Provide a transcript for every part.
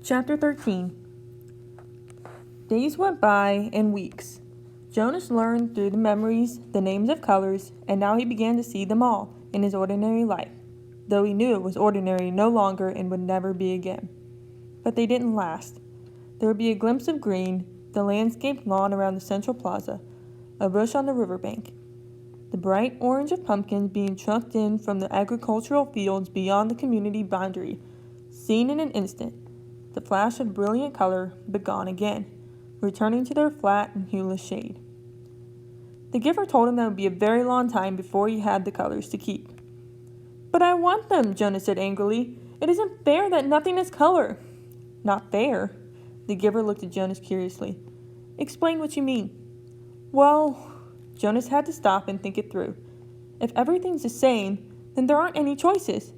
Chapter 13. Days went by and weeks. Jonas learned through the memories the names of colors, and now he began to see them all in his ordinary life, though he knew it was ordinary no longer and would never be again. But they didn't last. There would be a glimpse of green, the landscaped lawn around the central plaza, a bush on the riverbank, the bright orange of pumpkins being trucked in from the agricultural fields beyond the community boundary, seen in an instant, the flash of brilliant color, but gone again, returning to their flat and hueless shade. The giver told him that it would be a very long time before he had the colors to keep. "But I want them," Jonas said angrily. "It isn't fair that nothing is color." "Not fair?" The giver looked at Jonas curiously. "Explain what you mean." "Well," Jonas had to stop and think it through. "If everything's the same, then there aren't any choices.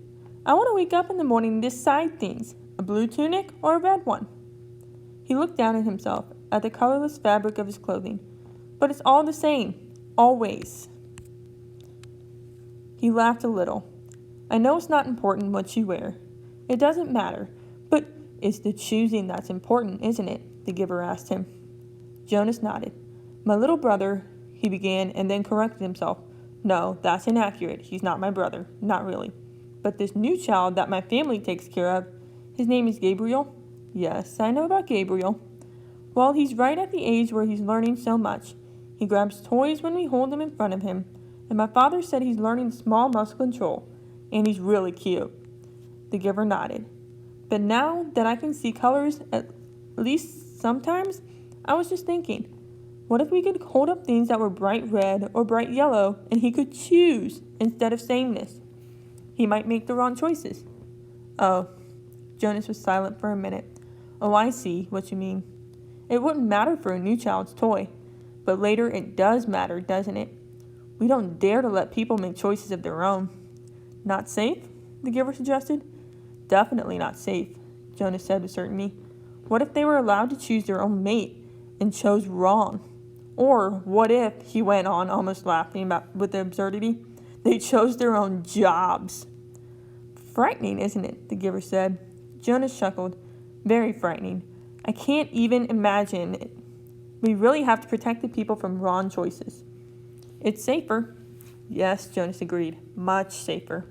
I want to wake up in the morning and decide things, a blue tunic or a red one." He looked down at himself, at the colorless fabric of his clothing. "But it's all the same, always." He laughed a little. "I know it's not important what you wear. It doesn't matter, but it's the choosing that's important, isn't it?" the giver asked him. Jonas nodded. "My little brother," he began, and then corrected himself. "No, that's inaccurate. He's not my brother. Not really. But this new child that my family takes care of, his name is Gabriel?" "Yes, I know about Gabriel." "Well, he's right at the age where he's learning so much. He grabs toys when we hold them in front of him, and my father said he's learning small muscle control, and he's really cute." The giver nodded. "But now that I can see colors, at least sometimes, I was just thinking, what if we could hold up things that were bright red or bright yellow, and he could choose instead of sameness? He might make the wrong choices." "Oh." Jonas was silent for a minute. "Oh, I see what you mean. It wouldn't matter for a new child's toy. But later it does matter, doesn't it? We don't dare to let people make choices of their own." "Not safe?" the giver suggested. "Definitely not safe," Jonas said with certainty. "What if they were allowed to choose their own mate and chose wrong? Or what if," he went on, almost laughing with the absurdity, "they chose their own jobs?" "Frightening, isn't it?" the giver said. Jonas chuckled. "Very frightening. I can't even imagine it. We really have to protect the people from wrong choices." "It's safer." "Yes," Jonas agreed. "Much safer."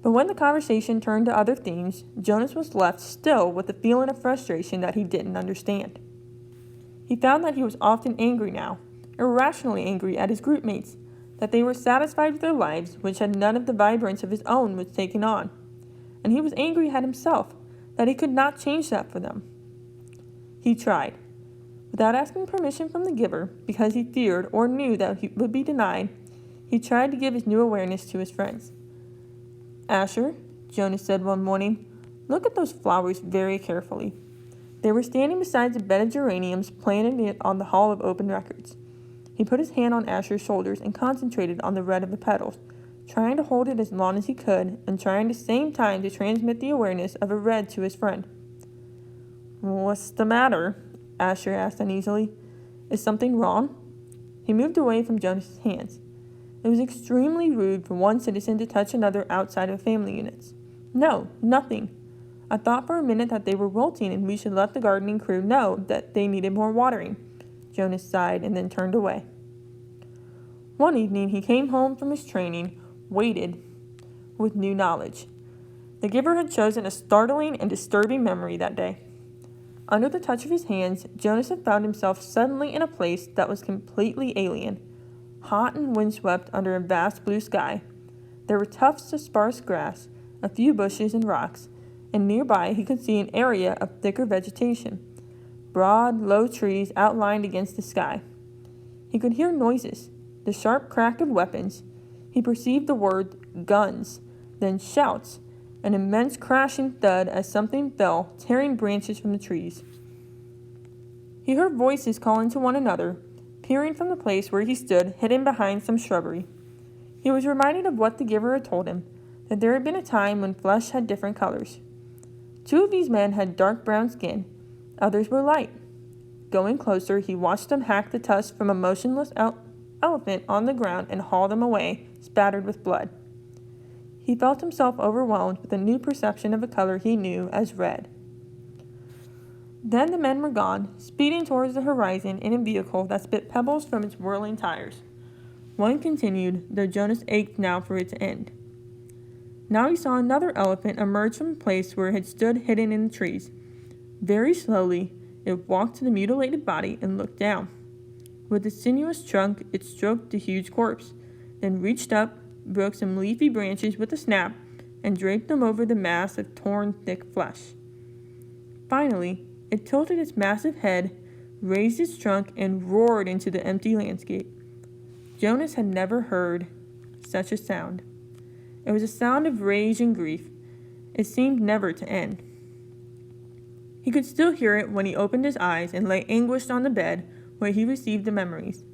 But when the conversation turned to other themes, Jonas was left still with a feeling of frustration that he didn't understand. He found that he was often angry now, irrationally angry at his group mates, that they were satisfied with their lives which had none of the vibrance of his own was taken on. And he was angry at himself, that he could not change that for them. He tried. Without asking permission from the giver, because he feared or knew that he would be denied, he tried to give his new awareness to his friends. "Asher," Jonas said one morning, "look at those flowers very carefully." They were standing beside a bed of geraniums planted on the Hall of Open Records. He put his hand on Asher's shoulders and concentrated on the red of the petals, trying to hold it as long as he could and trying at the same time to transmit the awareness of a red to his friend. "What's the matter?" Asher asked uneasily. "Is something wrong?" He moved away from Jonas's hands. It was extremely rude for one citizen to touch another outside of family units. "No, nothing. I thought for a minute that they were wilting and we should let the gardening crew know that they needed more watering." Jonas sighed and then turned away. One evening he came home from his training, weighted with new knowledge. The giver had chosen a startling and disturbing memory that day. Under the touch of his hands, Jonas had found himself suddenly in a place that was completely alien, hot and windswept under a vast blue sky. There were tufts of sparse grass, a few bushes and rocks, and nearby he could see an area of thicker vegetation, broad, low trees outlined against the sky. He could hear noises, the sharp crack of weapons. He perceived the word guns, then shouts, an immense crashing thud as something fell, tearing branches from the trees. He heard voices calling to one another, peering from the place where he stood, hidden behind some shrubbery. He was reminded of what the giver had told him, that there had been a time when flesh had different colors. 2 of these men had dark brown skin, others were light. Going closer, he watched them hack the tusks from a motionless elephant on the ground and haul them away, spattered with blood. He felt himself overwhelmed with a new perception of a color he knew as red. Then the men were gone, speeding towards the horizon in a vehicle that spit pebbles from its whirling tires. One continued, though Jonas ached now for its end. Now he saw another elephant emerge from a place where it had stood hidden in the trees. Very slowly, it walked to the mutilated body and looked down. With its sinuous trunk, it stroked the huge corpse, then reached up, broke some leafy branches with a snap, and draped them over the mass of torn, thick flesh. Finally, it tilted its massive head, raised its trunk, and roared into the empty landscape. Jonas had never heard such a sound. It was a sound of rage and grief. It seemed never to end. He could still hear it when he opened his eyes and lay anguished on the bed where he received the memories.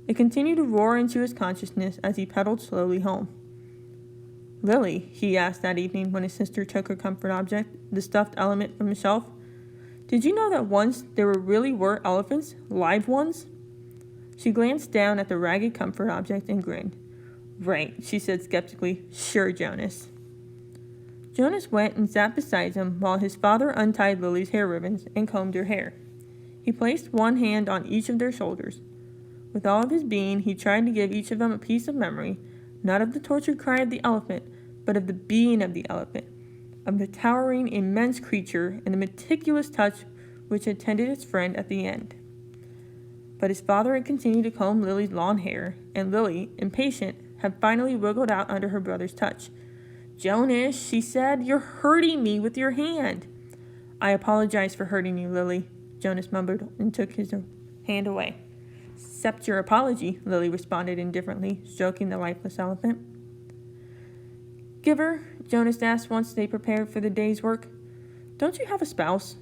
It continued to roar into his consciousness as he pedaled slowly home. "Lily," he asked that evening when his sister took her comfort object, the stuffed element, from the shelf, "did you know that once there really were elephants, live ones?" She glanced down at the ragged comfort object and grinned. "Right," she said skeptically. "Sure, Jonas." Jonas went and sat beside him while his father untied Lily's hair ribbons and combed her hair. He placed one hand on each of their shoulders. With all of his being, he tried to give each of them a piece of memory, not of the tortured cry of the elephant, but of the being of the elephant, of the towering, immense creature and the meticulous touch which had tended its friend at the end. But his father had continued to comb Lily's long hair, and Lily, impatient, had finally wiggled out under her brother's touch. "Jonas," she said, "you're hurting me with your hand." "I apologize for hurting you, Lily," Jonas mumbled and took his hand away. "Accept your apology," Lily responded indifferently, stroking the lifeless elephant. "Giver," Jonas asked once they prepared for the day's work, "don't you have a spouse?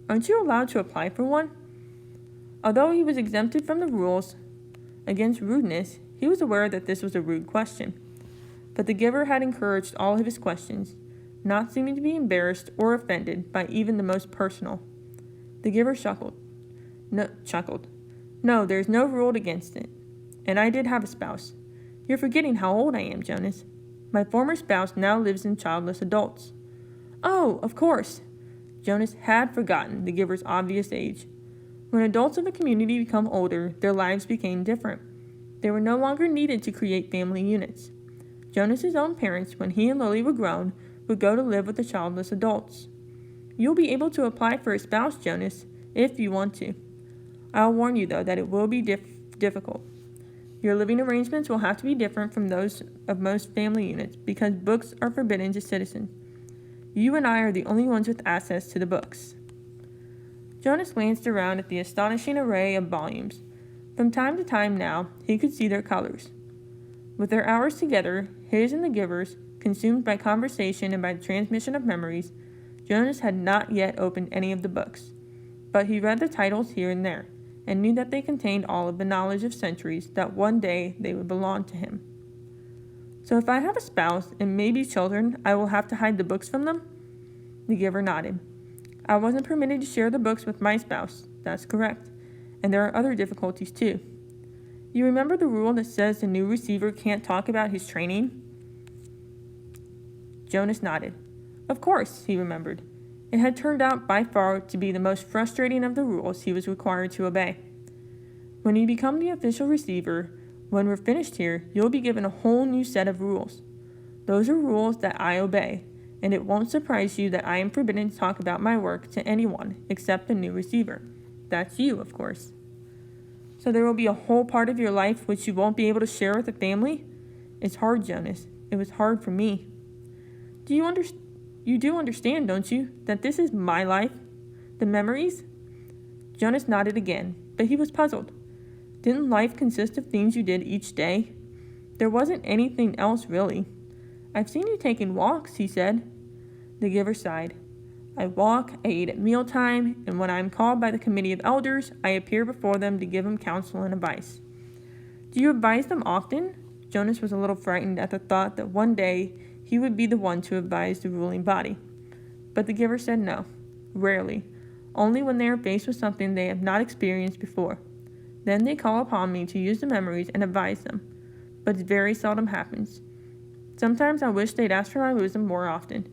Aren't you allowed to apply for one?" Although he was exempted from the rules against rudeness, he was aware that this was a rude question. But the giver had encouraged all of his questions, not seeming to be embarrassed or offended by even the most personal. The giver chuckled. "No, there's no rule against it. And I did have a spouse. You're forgetting how old I am, Jonas. My former spouse now lives in childless adults." "Oh, of course." Jonas had forgotten the giver's obvious age. When adults of a community become older, their lives became different. They were no longer needed to create family units. Jonas's own parents, when he and Lily were grown, would go to live with the childless adults. "You'll be able to apply for a spouse, Jonas, if you want to. I'll warn you, though, that it will be difficult. Your living arrangements will have to be different from those of most family units because books are forbidden to citizens. You and I are the only ones with access to the books." Jonas glanced around at the astonishing array of volumes. From time to time now, he could see their colors. With their hours together, his and the giver's, consumed by conversation and by the transmission of memories, Jonas had not yet opened any of the books. But he read the titles here and there, and knew that they contained all of the knowledge of centuries that one day they would belong to him. "So if I have a spouse and maybe children, I will have to hide the books from them?" The giver nodded. "I wasn't permitted to share the books with my spouse. That's correct. And there are other difficulties too. You remember the rule that says the new receiver can't talk about his training?" Jonas nodded. Of course, he remembered. It had turned out by far to be the most frustrating of the rules he was required to obey. "When you become the official receiver, when we're finished here, you'll be given a whole new set of rules. Those are rules that I obey, and it won't surprise you that I am forbidden to talk about my work to anyone except the new receiver. That's you, of course. So there will be a whole part of your life which you won't be able to share with the family? It's hard, Jonas. It was hard for me. You do understand, don't you, that this is my life? The memories?" Jonas nodded again, but he was puzzled. Didn't life consist of things you did each day? There wasn't anything else, really. "I've seen you taking walks," he said. The giver sighed. "I walk, I eat at mealtime, and when I am called by the committee of elders, I appear before them to give them counsel and advice." "Do you advise them often?" Jonas was a little frightened at the thought that one day he would be the one to advise the ruling body. But the giver said no. Rarely. Only when they are faced with something they have not experienced before. Then they call upon me to use the memories and advise them. But it very seldom happens. Sometimes I wish they'd ask for my wisdom more often.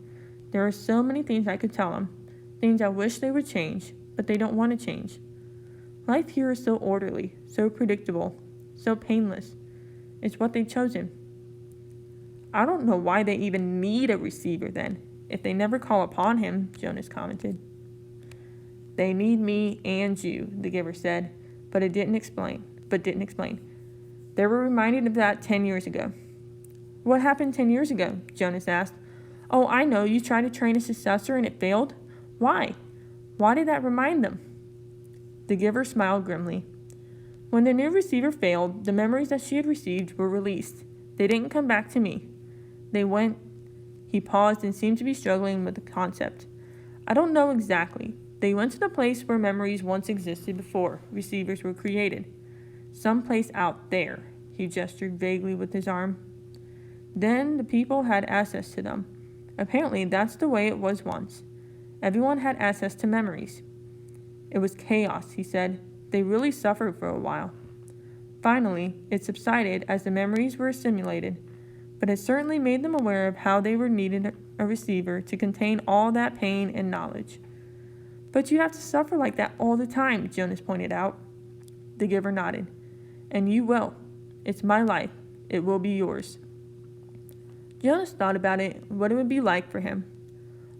There are so many things I could tell them. Things I wish they would change. but they don't want to change. Life here is so orderly, so predictable, so painless. It's what they've chosen. I don't know why they even need a receiver then, if they never call upon him, Jonas commented. They need me and you, the giver said, but didn't explain. They were reminded of that 10 years ago. What happened 10 years ago? Jonas asked. Oh, I know, you tried to train a successor and it failed? Why? Why did that remind them? The giver smiled grimly. When the new receiver failed, the memories that she had received were released. They didn't come back to me. They went. He paused and seemed to be struggling with the concept. I don't know exactly. They went to the place where memories once existed before receivers were created. Some place out there, he gestured vaguely with his arm. Then the people had access to them. Apparently, that's the way it was once. Everyone had access to memories. It was chaos, he said. They really suffered for a while. Finally, it subsided as the memories were assimilated, but it certainly made them aware of how they were needed a receiver to contain all that pain and knowledge. But you have to suffer like that all the time, Jonas pointed out. The giver nodded. And you will. It's my life. It will be yours. Jonas thought about it, what it would be like for him.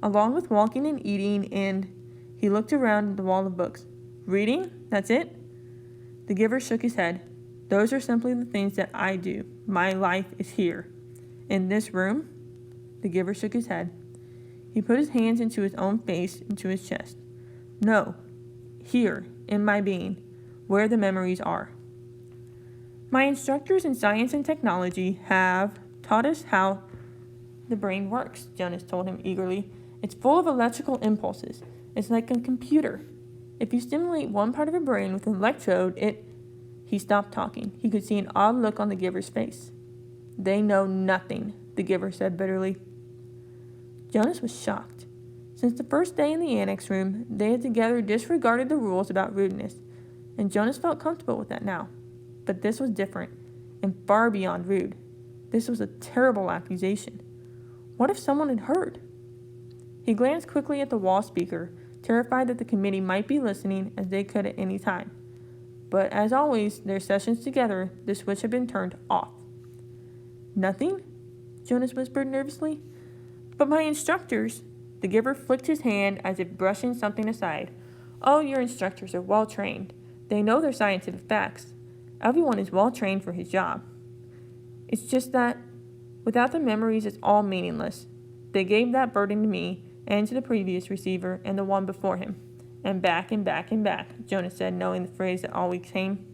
Along with walking and eating, and he looked around at the wall of books. Reading? That's it? The giver shook his head. Those are simply the things that I do. My life is here. In this room? The giver shook his head. He put his hands into his own face, into his chest. No. Here, in my being, where the memories are. My instructors in science and technology have taught us how the brain works, Jonas told him eagerly. It's full of electrical impulses. It's like a computer. If you stimulate one part of the brain with an electrode, He stopped talking. He could see an odd look on the giver's face. They know nothing, the giver said bitterly. Jonas was shocked. Since the first day in the annex room, they had together disregarded the rules about rudeness, and Jonas felt comfortable with that now. But this was different, and far beyond rude. This was a terrible accusation. What if someone had heard? He glanced quickly at the wall speaker, terrified that the committee might be listening as they could at any time. But as always, their sessions together, the switch had been turned off. Nothing? Jonas whispered nervously. But my instructors... The giver flicked his hand as if brushing something aside. Oh, your instructors are well trained. They know their scientific facts. Everyone is well trained for his job. It's just that, without the memories, it's all meaningless. They gave that burden to me and to the previous receiver and the one before him. And back and back and back, Jonas said, knowing the phrase that always came.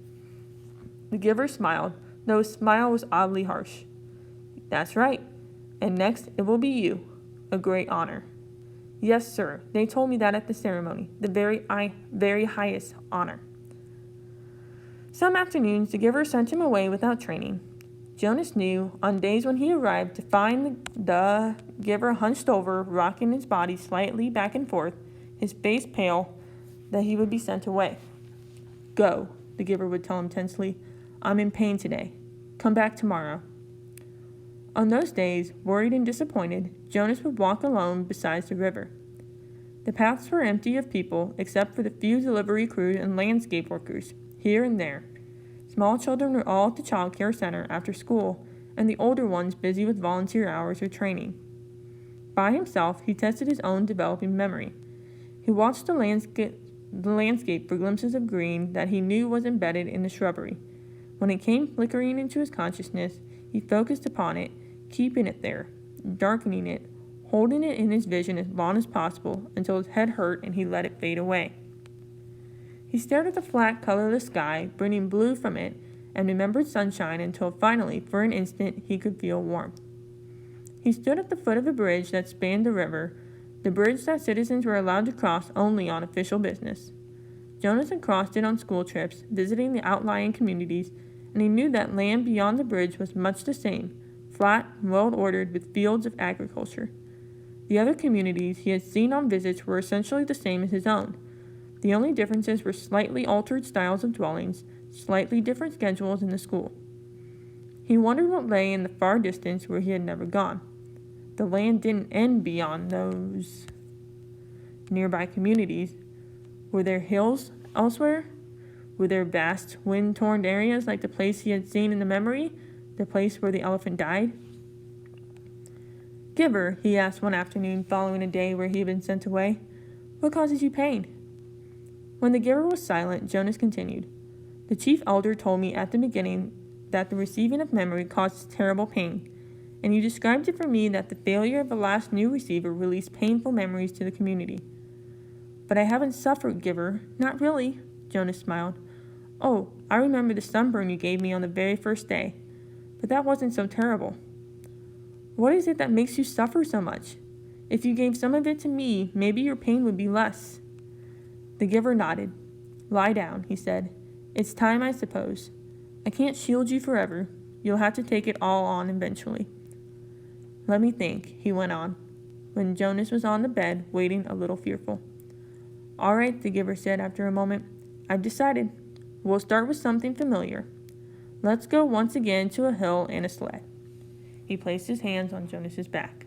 The giver smiled, though his smile was oddly harsh. That's right. And next it will be you. A great honor. Yes, sir. They told me that at the ceremony. The very highest honor. Some afternoons, the giver sent him away without training. Jonas knew, on days when he arrived, to find the giver hunched over, rocking his body slightly back and forth, his face pale, that he would be sent away. Go, the giver would tell him tensely. I'm in pain today. Come back tomorrow. On those days, worried and disappointed, Jonas would walk alone beside the river. The paths were empty of people except for the few delivery crews and landscape workers, here and there. Small children were all at the child care center after school, and the older ones busy with volunteer hours or training. By himself, he tested his own developing memory. He watched the landscape for glimpses of green that he knew was embedded in the shrubbery. When it came flickering into his consciousness, he focused upon it, keeping it there, darkening it, holding it in his vision as long as possible until his head hurt and he let it fade away. He stared at the flat, colorless sky, bringing blue from it, and remembered sunshine until finally, for an instant, he could feel warmth. He stood at the foot of a bridge that spanned the river, the bridge that citizens were allowed to cross only on official business. Jonas had crossed it on school trips, visiting the outlying communities, and he knew that land beyond the bridge was much the same, flat and well-ordered with fields of agriculture. The other communities he had seen on visits were essentially the same as his own. The only differences were slightly altered styles of dwellings, slightly different schedules in the school. He wondered what lay in the far distance where he had never gone. The land didn't end beyond those nearby communities. Were there hills elsewhere? Were there vast, wind-torn areas like the place he had seen in the memory, the place where the elephant died? Giver, he asked one afternoon following a day where he had been sent away, what causes you pain? When the giver was silent, Jonas continued, the chief elder told me at the beginning that the receiving of memory causes terrible pain, and you described it for me that the failure of the last new receiver released painful memories to the community. But I haven't suffered, Giver. Not really, Jonas smiled. Oh, I remember the sunburn you gave me on the very first day, but that wasn't so terrible. What is it that makes you suffer so much? If you gave some of it to me, maybe your pain would be less. The giver nodded. Lie down, he said. It's time, I suppose. I can't shield you forever. You'll have to take it all on eventually. Let me think, he went on, when Jonas was on the bed, waiting a little fearful. All right, the giver said after a moment. I've decided. We'll start with something familiar. Let's go once again to a hill and a sled. He placed his hands on Jonas's back.